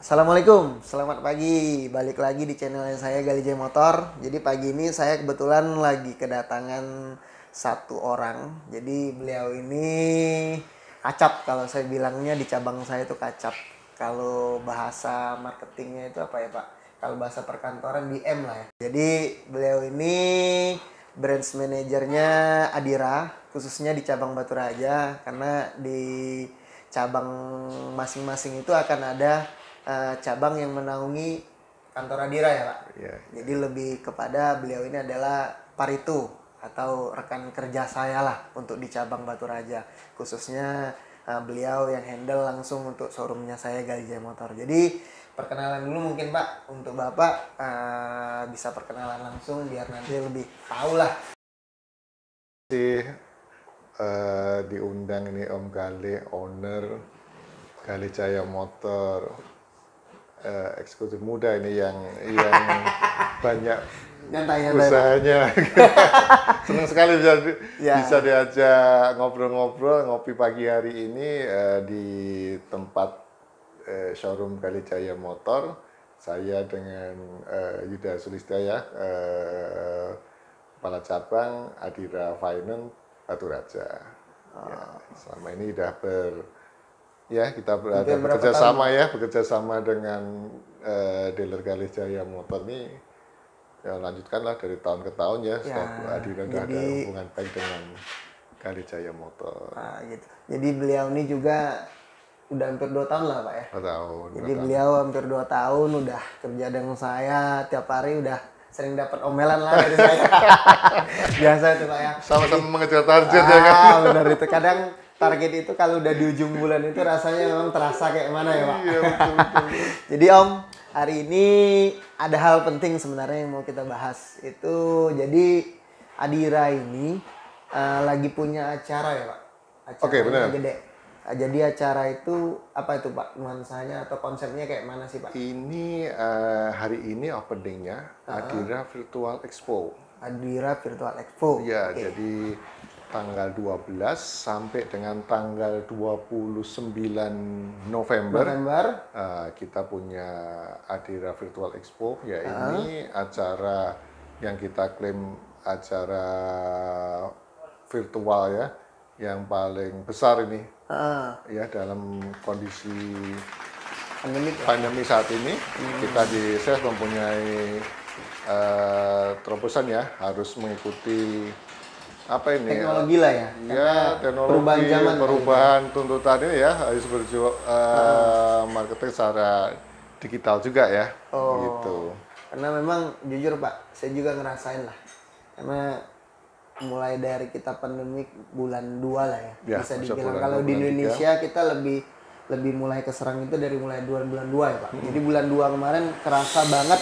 Assalamualaikum, selamat pagi. Balik lagi di channel saya Gali J Motor. Jadi pagi ini saya kebetulan lagi kedatangan satu orang. Jadi beliau ini kacap, kalau saya bilangnya di cabang saya itu kacap. Kalau bahasa marketingnya itu apa ya Pak? Kalau bahasa perkantoran DM lah ya. Jadi beliau ini branch manajernya Adira, khususnya di cabang Batu Raja. Karena di cabang masing-masing itu akan ada cabang yang menaungi kantor Adira ya Pak. Ya. Jadi lebih kepada beliau ini adalah Paritu atau rekan kerja saya lah untuk di cabang Batu Raja. Khususnya beliau yang handle langsung untuk showroomnya saya Gali J Motor. Jadi perkenalan dulu mungkin Pak, untuk Bapak bisa perkenalan langsung biar nanti lebih tahu lah. Diundang ini Om Gali, owner Gali Jaya Motor, eksekutif muda ini yang banyak Nyantai. usahanya. Senang sekali Ya. bisa diajak ngobrol-ngobrol, ngopi pagi hari ini di tempat showroom Gali Jaya Motor. Saya dengan Yuda Sulistya, Kepala Cabang Adira Finance Batu Raja. Ya, selama ini kita bekerja sama dengan dealer Gali Jaya Motor ini. Ya, lanjutkanlah dari tahun ke tahun ya. Setelah Adira udah ada hubungan baik dengan Gali Jaya Motor. Gitu. Jadi beliau ini juga udah hampir 2 tahun lah Pak ya. 2 tahun. Jadi beliau hampir 2 tahun udah kerja dengan saya, tiap hari udah sering dapat omelan lah dari saya. Biasa itu Pak ya. Sama-sama mengejar target ya kan. Benar itu. Kadang target itu kalau udah di ujung bulan itu rasanya memang terasa kayak mana ya Pak. Iya, betul. Jadi Om, hari ini ada hal penting sebenarnya yang mau kita bahas. Itu jadi Adira ini lagi punya acara ya Pak. Acara Oke, benar. gede. Jadi acara itu apa itu Pak nuansanya atau konsepnya kayak mana sih Pak? Ini hari ini openingnya Adira Virtual Expo. Adira Virtual Expo. Ya, Oke. jadi tanggal 12 sampai dengan tanggal 29 November. Kita punya Adira Virtual Expo. Ya, ini acara yang kita klaim acara virtual ya, yang paling besar ini. Ya, dalam kondisi pandemi saat ini, kita di SES mempunyai terobosan ya, harus mengikuti apa ini Teknologi lah ya. Ya, teknologi, perubahan zaman, perubahan tuntutan ini ya, harus berjuang marketing secara digital juga ya. Gitu. Karena memang jujur Pak, saya juga ngerasain lah. Karena mulai dari kita pandemi bulan 2 lah ya. Bisa dibilang kalau di Indonesia kita lebih mulai keserang itu dari mulai bulan 2 ya Pak. Jadi bulan 2 kemarin kerasa banget,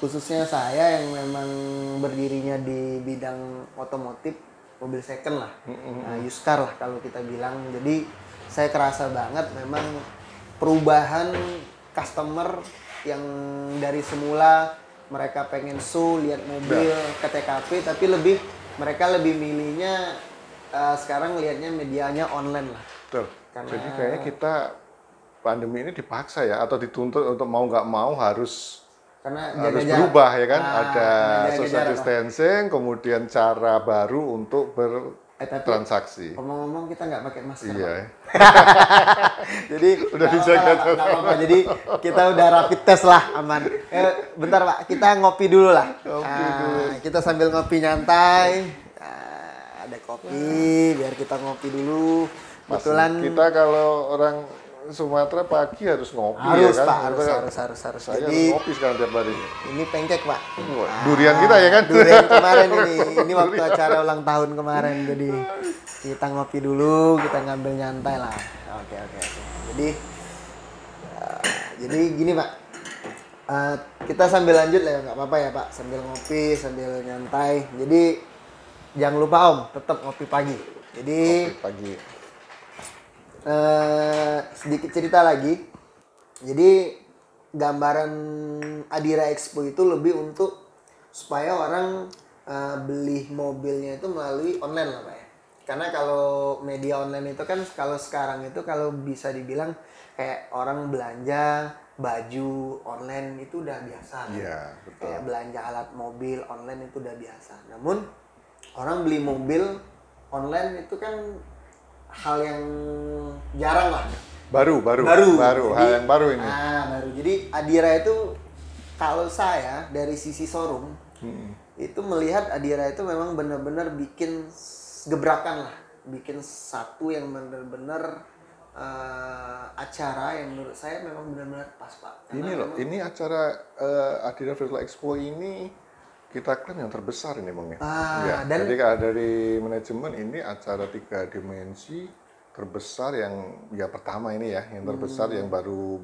khususnya saya yang memang berdirinya di bidang otomotif, mobil second lah, used car lah kalau kita bilang. Jadi saya kerasa banget memang perubahan customer yang dari semula mereka pengen show, lihat mobil ke TKP, tapi mereka lebih milihnya sekarang lihatnya medianya online lah. Betul. Jadi kayaknya kita pandemi ini dipaksa ya, atau dituntut untuk mau nggak mau harus berubah ya kan. Ada social distancing, kemudian cara baru untuk bertransaksi. Ngomong-ngomong kita nggak pakai masker. Iya. Jadi udah dijaga. apa-apa. Jadi kita udah rapid test lah, aman. Bentar Pak, kita ngopi dulu lah. Kita sambil ngopi nyantai. Ada kopi, biar kita ngopi dulu. Kebetulan kita kalau orang Sumatera pagi harus ngopi harus, ya kan? Pak, harus. Saya Jadi ngopi sekarang tiap hari. ini pancake Pak. Durian kita ya kan? Durian kemarin ini waktu acara ulang tahun kemarin. Jadi kita ngopi dulu, kita ngambil nyantai lah. Oke. Jadi gini Pak, kita sambil lanjut lah ya, nggak apa-apa ya Pak, sambil ngopi, sambil nyantai. Jadi jangan lupa Om, tetap ngopi pagi. Jadi Ngopi pagi. Sedikit cerita lagi. Jadi gambaran Adira Expo itu lebih untuk supaya orang beli mobilnya itu melalui online lah Pak ya. Karena kalau media online itu kan kalau sekarang itu kalau bisa dibilang kayak orang belanja baju online itu udah biasa kan. Iya, betul. Kayak belanja alat mobil online itu udah biasa. Namun orang beli mobil online itu kan hal yang jarang lah. Baru. Jadi, Hal yang baru ini. Baru. Jadi Adira itu kalau saya dari sisi showroom itu melihat Adira itu memang benar-benar bikin gebrakan lah, bikin satu yang benar-benar acara yang menurut saya memang benar-benar pas, Pak. Ini loh, ini acara Adira Virtual Expo ini kita klaim yang terbesar ini Bang ya. Dan jadi dari manajemen ini acara 3 dimensi terbesar yang pertama ini ya, yang terbesar yang baru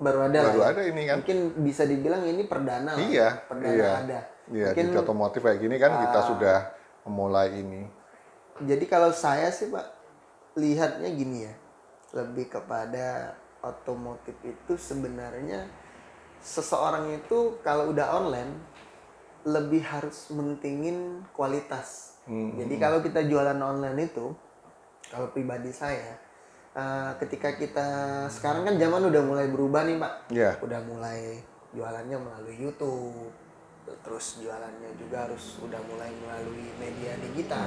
ada ini kan. Mungkin bisa dibilang ini perdana. Ada. Iya, di otomotif kayak gini kan kita sudah memulai ini. Jadi kalau saya sih Pak lihatnya gini ya, lebih kepada otomotif itu sebenarnya seseorang itu kalau udah online lebih harus mentingin kualitas. Jadi kalau kita jualan online itu, kalau pribadi saya, ketika kita sekarang kan zaman udah mulai berubah nih Pak, udah mulai jualannya melalui YouTube. Terus jualannya juga harus udah mulai melalui media digital.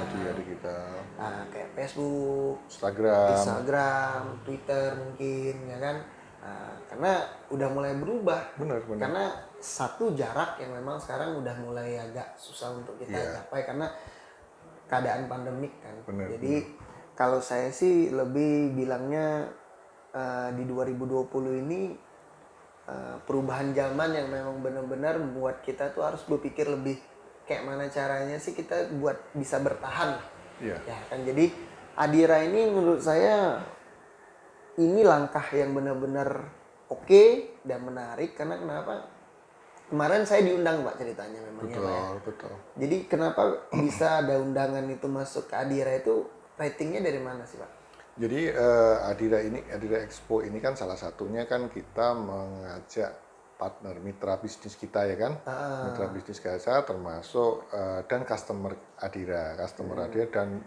Nah, kayak Facebook, Instagram, Twitter mungkin ya kan. Nah, karena udah mulai berubah. Benar. Karena satu jarak yang memang sekarang udah mulai agak susah untuk kita capai karena keadaan pandemik kan. Jadi kalau saya sih lebih bilangnya di 2020 ini perubahan zaman yang memang benar-benar membuat kita tuh harus berpikir lebih kayak mana caranya sih kita buat bisa bertahan. Ya kan, jadi Adira ini menurut saya ini langkah yang benar-benar oke dan menarik. Karena kenapa? Kemarin saya diundang Pak ceritanya memang. Betul. Jadi kenapa bisa ada undangan itu masuk ke Adira itu, ratingnya dari mana sih Pak? Jadi Adira Expo ini kan salah satunya kan kita mengajak partner mitra bisnis kita ya kan, mitra bisnis kita termasuk dan customer Adira dan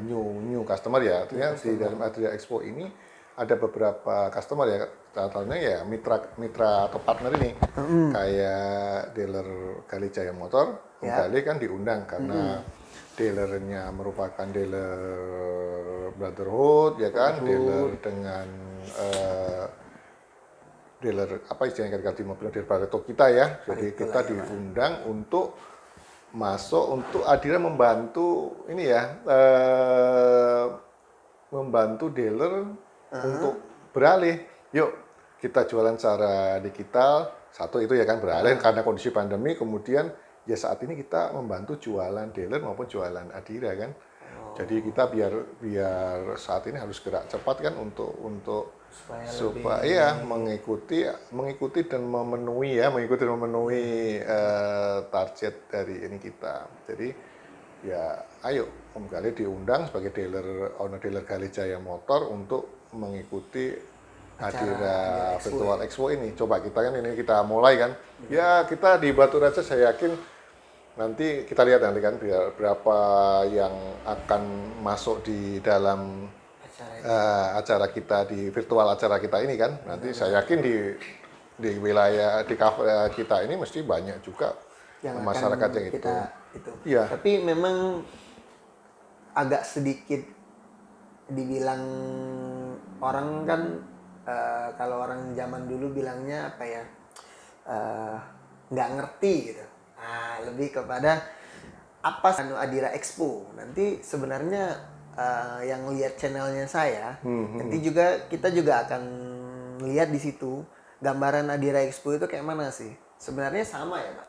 new customer ya. Artinya di dalam Adira Expo ini ada beberapa customer ya, contohnya ya mitra atau partner ini kayak dealer Gali Jaya Motor, Gali kan diundang karena dealernya merupakan dealer Brotherhood ya kan, dealer dengan dealer apa istilahnya ganti mobil dealer Barreto kita ya. Jadi kita diundang untuk masuk untuk Adira membantu ini ya, membantu dealer untuk beralih. Yuk kita jualan secara digital, satu itu ya kan beralih karena kondisi pandemi, kemudian ya saat ini kita membantu jualan dealer maupun jualan Adira kan. Jadi kita biar saat ini harus gerak cepat kan untuk supaya mengikuti dan memenuhi target dari ini kita. Jadi ya ayo Om Gali diundang sebagai owner dealer Gali Jaya Motor untuk mengikuti Adira Virtual Expo ini. Coba kita mulai kan. Ya kita di Batu Raja saya yakin nanti kita lihat kan berapa yang akan masuk di dalam acara kita di virtual acara kita ini kan. Nanti saya yakin di wilayah di kafe kita ini mesti banyak juga yang masyarakat yang itu. Ya. Tapi memang agak sedikit dibilang orang kan kalau orang zaman dulu bilangnya apa ya, nggak ngerti gitu. Lebih kepada apa Adira Expo. Nanti sebenarnya yang lihat channelnya saya, nanti kita juga akan lihat di situ gambaran Adira Expo itu kayak mana sih. Sebenarnya sama ya Pak.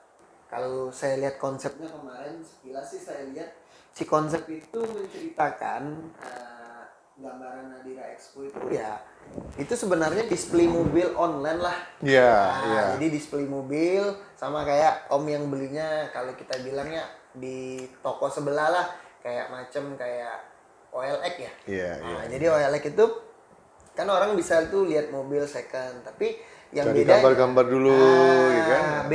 Kalau saya lihat konsepnya kemarin, sekilas sih saya lihat si konsep itu menceritakan gambaran Adira Expo itu ya itu sebenarnya display mobil online lah. Jadi display mobil sama kayak Om yang belinya kalau kita bilangnya di toko sebelah lah, kayak OLX ya. Jadi OLX itu kan orang bisa tuh lihat mobil second, tapi yang jadi bedanya gambar-gambar dulu ya kan.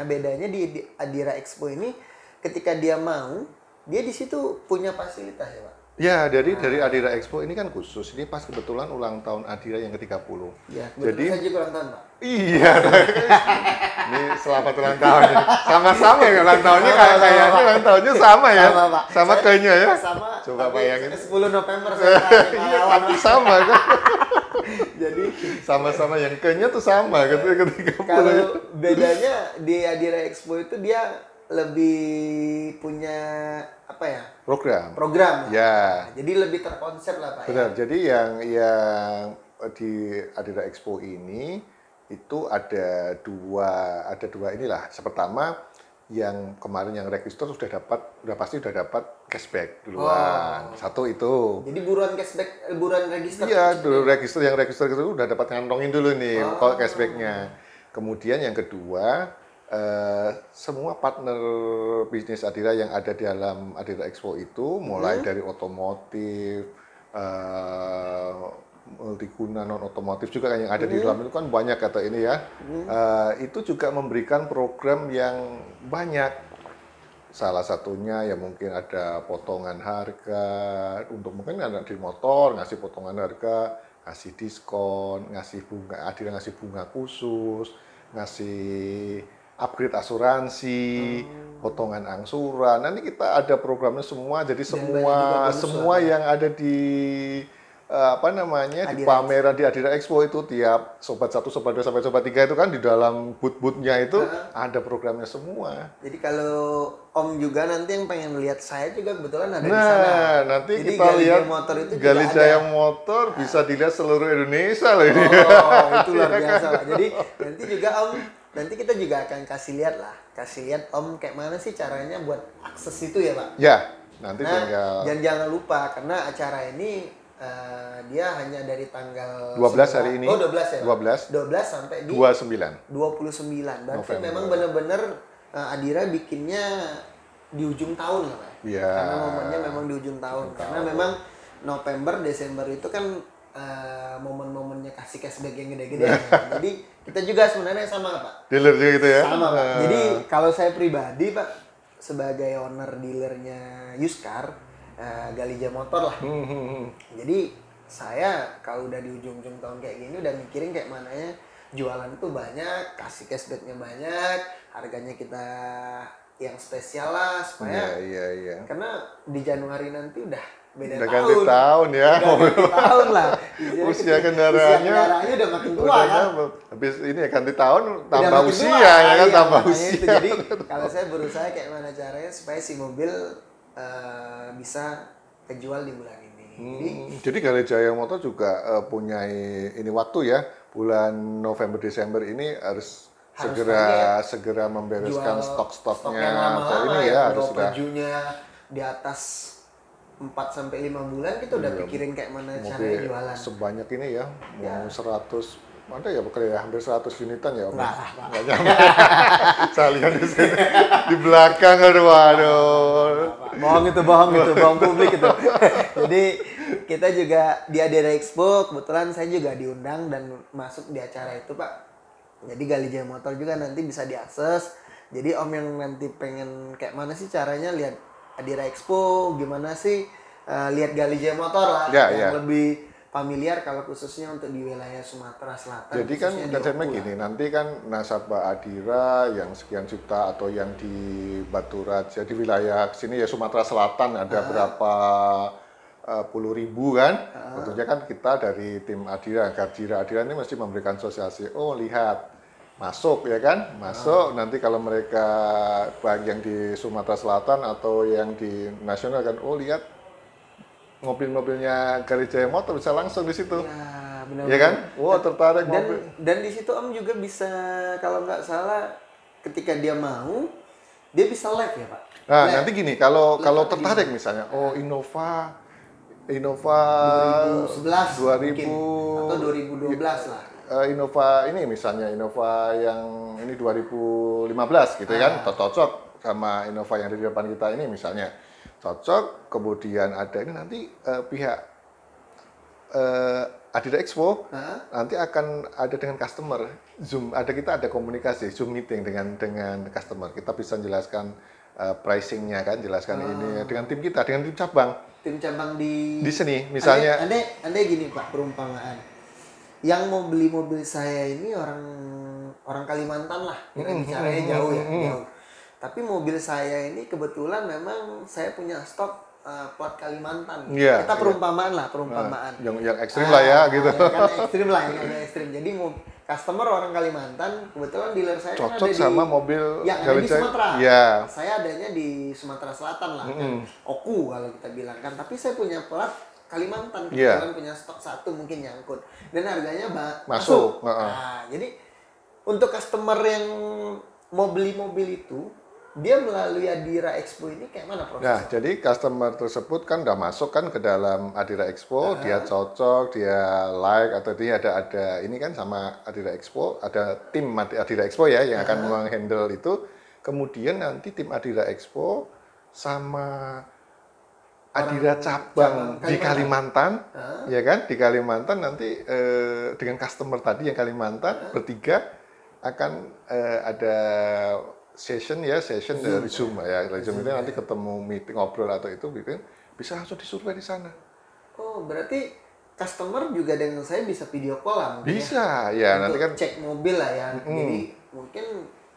Bedanya di Adira Expo ini ketika dia mau, dia di situ punya fasilitas ya Pak. Ya, dari Adira Expo ini kan khusus. Ini pas kebetulan ulang tahun Adira yang ke-30. Ya, jadi saya juga ulang tahun, Pak. Iya. Ini selamat ulang tahun. Sama-sama ya ulang tahunnya, kayaknya ulang tahunnya sama ya. Sama, Pak. Sama kayaknya ya. Sama. Coba bayangin. 10 November saya Iya, tapi sama kan. Jadi sama-sama yang kayaknya tuh sama ke-30. kalau bedanya di Adira Expo itu dia lebih punya apa ya? Program. Ya. Jadi lebih terkonsep lah, Pak. Benar. Ya? Jadi yang di Adira Expo ini itu ada dua inilah. Pertama yang kemarin yang register udah pasti dapat cashback duluan. Satu itu. Jadi buruan cashback, buruan register. Iya, dulu yang register itu udah dapat ngantongin dulu nih kalau cashbacknya. Kemudian yang kedua, semua partner bisnis Adira yang ada di dalam Adira Expo itu, mulai dari otomotif, multiguna, non otomotif juga yang ada di dalam itu kan banyak kata ini ya. Itu juga memberikan program yang banyak. Salah satunya ya mungkin ada potongan harga untuk mungkin ada di motor ngasih potongan harga, ngasih diskon, ngasih bunga, Adira ngasih bunga khusus, ngasih upgrade asuransi, potongan angsuran. Nanti kita ada programnya semua. Jadi semua yang ada di di pameran di Adira Expo itu tiap sobat 1, sobat 2 sampai sobat 3 itu kan di dalam booth-boothnya itu ada programnya semua. Jadi kalau Om juga nanti yang pengen lihat saya juga kebetulan ada di sana. Nah, nanti jadi kita lihat motor itu Gali Jaya Motor bisa dilihat seluruh Indonesia loh ini. Oh, itu luar biasa. Jadi nanti juga Om, nanti kita juga akan kasih lihat Om kayak mana sih caranya buat akses itu ya, Pak. Ya, nanti tinggal. Dan jangan lupa karena acara ini dia hanya dari tanggal 12 hari ini. Oh, 12 ya. 12 sampai di 29. 29. Berarti November. memang benar-benar Adira bikinnya di ujung tahun lah, Pak. Iya. Karena momennya memang di ujung tahun. Karena memang November, Desember itu kan momen-momennya kasih cashback yang gede-gede. Jadi kita juga sebenarnya sama, Pak. Dealer juga gitu ya. Sama, Pak. Jadi kalau saya pribadi, Pak, sebagai owner dealernya Yuskar, Gali Jaya Motor lah. Jadi saya kalau udah di ujung-ujung tahun kayak gini udah mikirin kayak mananya jualan tuh banyak, kasih cashbacknya banyak, harganya kita yang spesial lah supaya. Iya. Karena di Januari nanti udah beda udah tahun. Ganti tahun ya. Udah ganti tahun lah. Usia kendaraannya udah makin tua kan. Habis ini ya ganti tahun tambah usia ya kan, tambah usia. Itu. Jadi kalau saya berusaha kayak mana caranya supaya si mobil bisa kejual di bulan ini. Jadi Gali Jaya Motor juga punya ini waktu ya, bulan November Desember ini harus segera membereskan stok-stoknya. Ini ya harus sudah bajunya di atas 4-5 bulan kita udah pikirin kayak mana caranya jualan. Sebanyak ini ya, mau 100 ada ya hampir 100 unitan ya. Enggak nyampe. Saya lihat di sini di belakang waduh. Bohong publik itu. Jadi kita juga di Adira Expo kebetulan saya juga diundang dan masuk di acara itu, Pak. Jadi Gali Jaya Motor juga nanti bisa diakses. Jadi Om yang nanti pengen kayak mana sih caranya lihat Adira Expo, gimana sih lihat Gali Jaya Motor lah yang lebih familiar kalau khususnya untuk di wilayah Sumatera Selatan. Jadi kan konsepnya gini, nanti kan nasabah Adira yang sekian juta atau yang di Batu Raja di wilayah sini ya Sumatera Selatan ada berapa puluh ribu kan. Tentunya kan kita dari tim Adira ini mesti memberikan sosialisasi. Oh lihat, masuk ya kan, masuk. Nanti kalau mereka baik yang di Sumatera Selatan atau yang di nasional kan, oh lihat mobil-mobilnya Gali Jaya Motor bisa langsung di situ. Ya, benar. Ya kan? Wow, tertarik mobil. Dan di situ Om juga bisa kalau nggak salah ketika dia mau dia bisa live ya, Pak. Nah, nanti gini, kalau tertarik misalnya, Innova 2011 2000 atau 2012 lah. Innova ini misalnya Innova yang ini 2015 gitu kan, cocok sama Innova yang di depan kita ini misalnya. Cocok, kemudian ada ini nanti pihak Adira Expo nanti akan ada dengan customer Zoom, kita ada komunikasi Zoom meeting dengan customer, kita bisa menjelaskan pricingnya kan, jelaskan ini dengan tim kita, dengan tim cabang. Tim cabang di sini, misalnya. Andai gini Pak, perumpamaan. Yang mau beli mobil saya ini orang Kalimantan lah, bicaranya jauh ya, jauh. Tapi mobil saya ini kebetulan memang saya punya stok plat Kalimantan. Kita perumpamaan lah, perumpamaan. Yang ekstrim lah ya, gitu. Kan ekstrim lah, yang ekstrim. Jadi customer orang Kalimantan, kebetulan dealer saya cocok kan sama mobil yang ada di Sumatera. Ya. Saya adanya di Sumatera Selatan lah, kan. Oku kalau kita bilang kan. Tapi saya punya plat Kalimantan, kebetulan punya stok satu mungkin nyangkut. Dan harganya masuk. Nah, jadi untuk customer yang mau beli mobil itu, dia melalui Adira Expo ini kayak mana prosesnya? Nah, jadi customer tersebut kan udah masuk kan ke dalam Adira Expo, dia cocok, dia like, atau dia ada ini kan sama Adira Expo, ada tim Adira Expo ya yang akan menghandle itu. Kemudian nanti tim Adira Expo sama Adira cabang di Kalimantan, ya kan? Di Kalimantan nanti dengan customer tadi yang Kalimantan bertiga akan ada session dari Zoom ya. Dari Zoom itu nanti ketemu meeting, ngobrol atau itu bisa langsung disurvei di sana. Oh, berarti customer juga dengan saya bisa video call lah mungkin. Bisa, ya nanti kan cek mobil lah ya. Jadi mungkin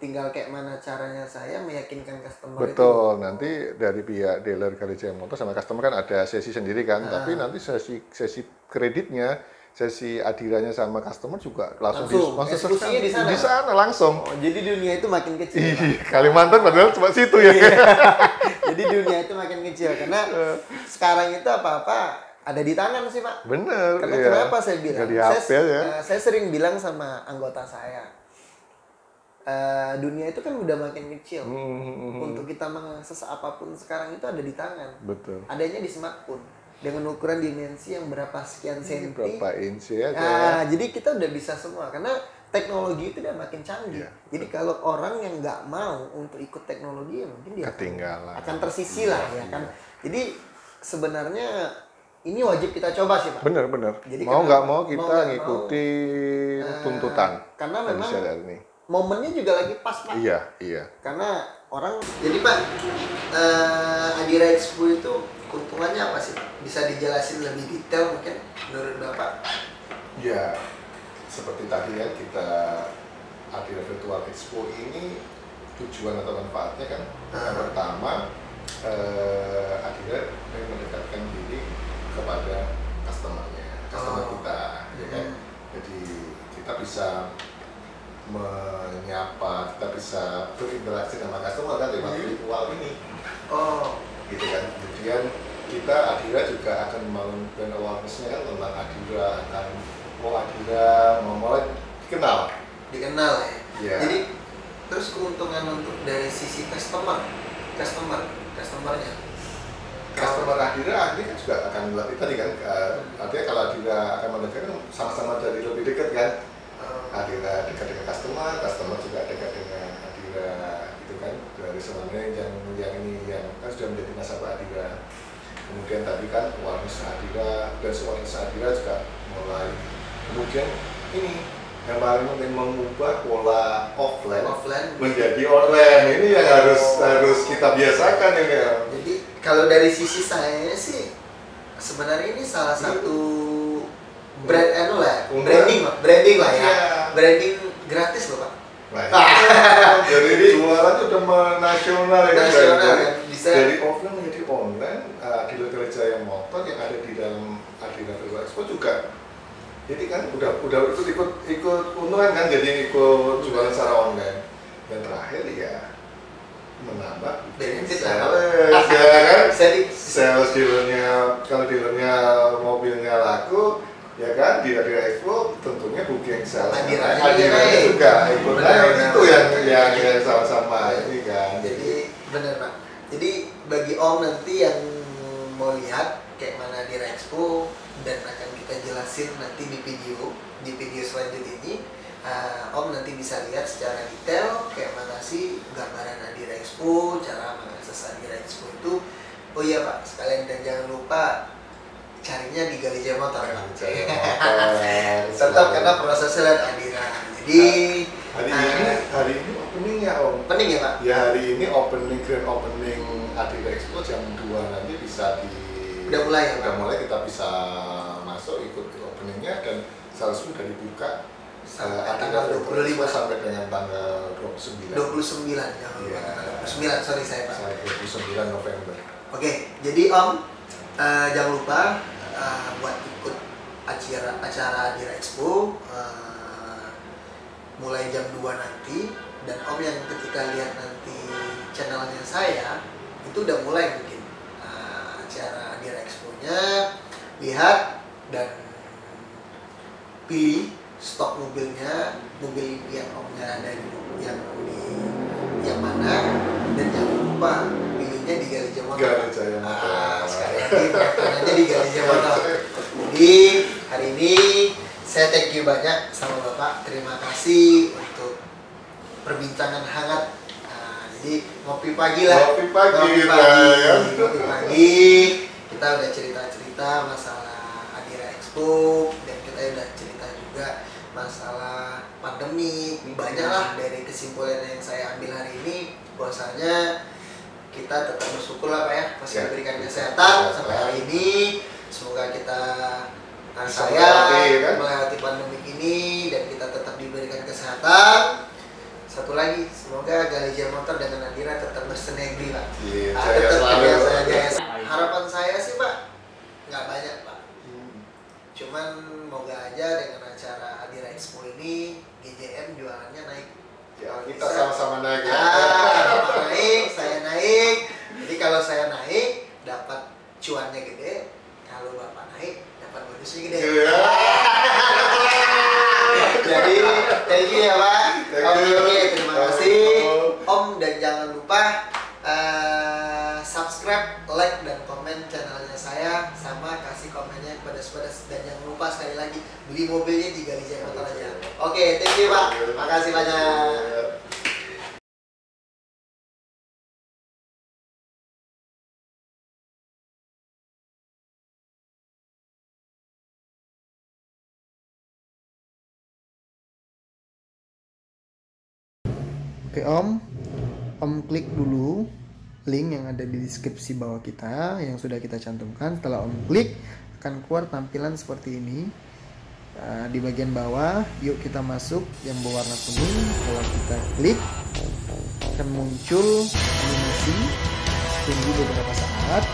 tinggal kayak mana caranya saya meyakinkan customer. Betul, nanti dari pihak dealer Galijaya Motor sama customer kan ada sesi sendiri kan, tapi nanti sesi kreditnya, sesi Adiranya sama customer juga langsung eksekusinya di sana langsung. Oh, jadi dunia itu makin kecil. Kalimantan padahal cuma situ ya. Jadi dunia itu makin kecil karena sekarang itu apa-apa ada di tangan sih Pak. Bener. Karena kenapa saya bilang? Saya sering bilang sama anggota saya, dunia itu kan udah makin kecil. Untuk kita mengakses apapun sekarang itu ada di tangan. Betul. Adanya di smartphone. Dengan ukuran dimensi yang berapa sekian senti. Berapa inci ya. Jadi kita udah bisa semua karena teknologi itu udah makin canggih. Jadi kalau orang yang nggak mau untuk ikut teknologi, mungkin dia akan tersisi lah ya kan. Jadi sebenarnya ini wajib kita coba sih Pak. Bener. Jadi mau nggak mau kita ngikuti tuntutan. Karena memang momennya juga lagi pas Pak. Iya. Karena orang. Jadi Pak, Adira Expo itu keuntungannya apa sih Pak? Bisa dijelasin lebih detail mungkin menurut Bapak? Ya, seperti tadi ya kita Adira Virtual Expo ini tujuan atau manfaatnya kan yang pertama Adira mendekatkan diri kepada customer kita, ya kan? Jadi kita bisa menyapa, kita bisa berinteraksi sama customer kan lewat virtual ini. Gitu kan. Kemudian kita Adira juga akan membangun brand awareness-nya kan tentang Adira, akan mau mulai dikenal ya. Jadi terus keuntungan untuk dari sisi customernya customer Adira ini kan juga akan lebih tadi kan artinya kalau Adira akan mendekatkan sama-sama dari lebih dekat kan. Adira dekat dengan customer juga dekat dengan Adira gitu kan, dari sebenarnya yang ini yang kan sudah menjadi nasabah Adira. Kemudian tadi kan awareness Adira dan awareness Adira juga mulai. Kemudian ini yang paling penting mengubah pola offline menjadi online. Ini yang harus kita biasakan ini ya. Jadi kalau dari sisi saya sih sebenarnya ini salah satu branding lah ya. Branding gratis loh Pak. Jadi jualannya udah nasional ya kan. Bisa dari offline menjadi online. Dealer Galijaya Motor yang ada di dalam Adira Virtual Expo juga. Jadi kan udah ikut keuntungan kan, jadi ikut jualan secara online. Dan terakhir ya menambah benefit sales ya kan. Sales dealernya, kalau dealernya mobilnya laku ya kan, di Adira Expo tentunya booking sales Adira juga ikut naik. Itu yang sama-sama ini kan. Jadi benar Pak. Jadi bagi Om nanti yang mau lihat kayak mana Adira Expo dan akan kita jelasin nanti di video selanjutnya ini, Om nanti bisa lihat secara detail kayak mana sih gambaran Adira Expo, cara mengakses Adira Expo itu. Oh iya Pak, sekalian dan jangan lupa carinya di Galijaya Motor. Tetap karena prosesnya lihat Adira. Jadi hari ini openingnya Om. Opening ya Pak? Ya hari ini opening, grand opening Adira Expo jam 2 nanti bisa udah mulai ya Pak? Udah mulai, kita bisa masuk ikut ke openingnya dan seharusnya sudah dibuka tanggal 25 sampai dengan tanggal 29 ya, 29, sorry saya Pak. 29 November. Oke, jadi Om jangan lupa buat ikut acara Adira Expo mulai jam 2 nanti, dan Om yang ketika lihat nanti channelnya saya itu udah mulai mungkin acara Adira Expo-nya, lihat dan pilih stok mobilnya, mobil yang Omnya ada yang mana, dan jangan lupa pilihnya di Galijah Motor. Sekali lagi penangannya di Galijah Motor. Jadi hari ini saya thank you banyak sama Bapak, terima kasih untuk perbincangan hangat. Jadi ngopi pagi lah. Ngopi pagi. Kita udah cerita-cerita masalah Adira Expo, dan kita udah cerita juga masalah pandemi. Banyak lah dari kesimpulan yang saya ambil hari ini, bahwasanya kita tetap bersyukur lah Pak ya, masih diberikan kesehatan sampai hari ini. Semoga kita melewati pandemi ini dan kita tetap diberikan kesehatan. Satu lagi, semoga Galijah Motor dengan Adira tetap bersinergi Pak. Tetap harapan saya sih Pak nggak banyak Pak. Cuman moga aja dengan acara Adira Expo ini GJM jualannya naik. Ya, kita sama-sama naik ya. Bapak naik, saya naik. Jadi kalau saya naik dapat cuannya gede, kalau Bapak naik dapat bonusnya gede. Jadi thank you ya Pak. Oke, terima kasih Om, dan jangan lupa subscribe, like, dan komen channelnya saya, sama kasih komennya pedas-pedas, dan jangan lupa sekali lagi beli mobilnya di Galijah Motor aja. Oke, thank you Pak. Makasih banyak. Oke Om klik dulu link yang ada di deskripsi bawah kita yang sudah kita cantumkan. Setelah Om klik, akan keluar tampilan seperti ini. Di bagian bawah, yuk kita masuk yang berwarna kuning. Kalau kita klik, akan muncul animasi. Tunggu beberapa saat.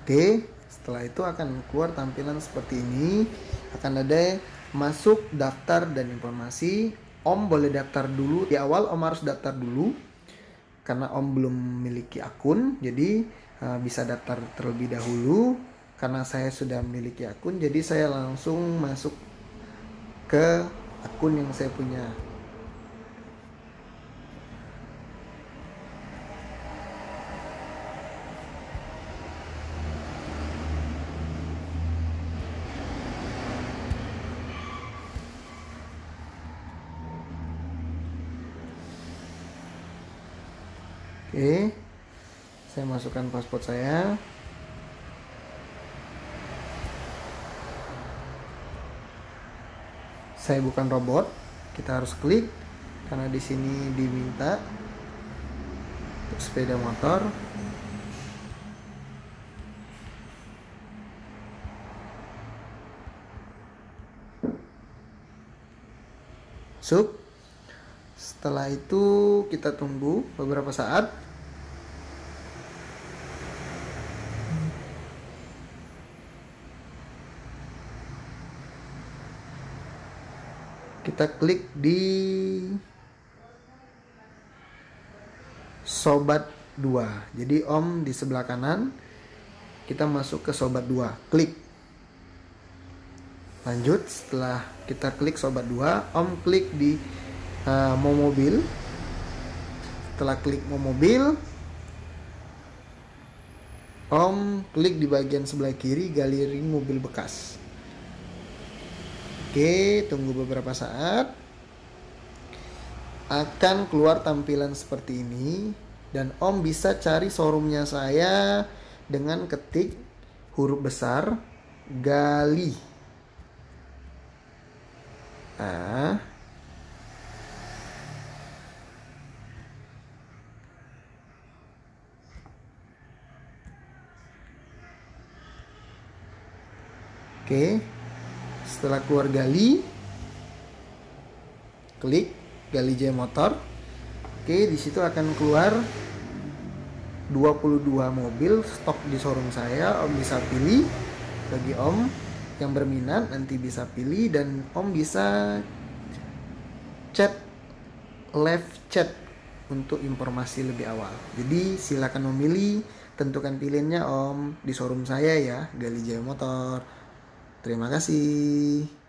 Oke, setelah itu akan keluar tampilan seperti ini. Akan ada masuk daftar dan informasi. Om boleh daftar dulu. Di awal Om harus daftar dulu karena Om belum memiliki akun. Jadi bisa daftar terlebih dahulu. Karena saya sudah memiliki akun, jadi saya langsung masuk ke akun yang saya punya. Oke, saya masukkan paspor saya. Saya bukan robot, kita harus klik karena di sini diminta untuk sepeda motor. Masuk. Setelah itu kita tunggu beberapa saat. Kita klik di Sobat 2. Jadi Om di sebelah kanan, kita masuk ke Sobat 2. Klik. Lanjut, setelah kita klik Sobat 2, Om klik di mau mobil. Setelah klik mau mobil, Om klik di bagian sebelah kiri galeri mobil bekas. Oke, tunggu beberapa saat. Akan keluar tampilan seperti ini. Dan Om bisa cari showroomnya saya dengan ketik huruf besar Gali. Nah, oke, setelah keluar Gali, klik Gali Jaya Motor. Oke, di situ akan keluar 22 mobil stok di showroom saya. Om bisa pilih. Bagi Om yang berminat nanti bisa pilih, dan Om bisa chat live chat untuk informasi lebih awal. Jadi silakan memilih, tentukan pilihannya Om di showroom saya ya, Gali Jaya Motor. Terima kasih.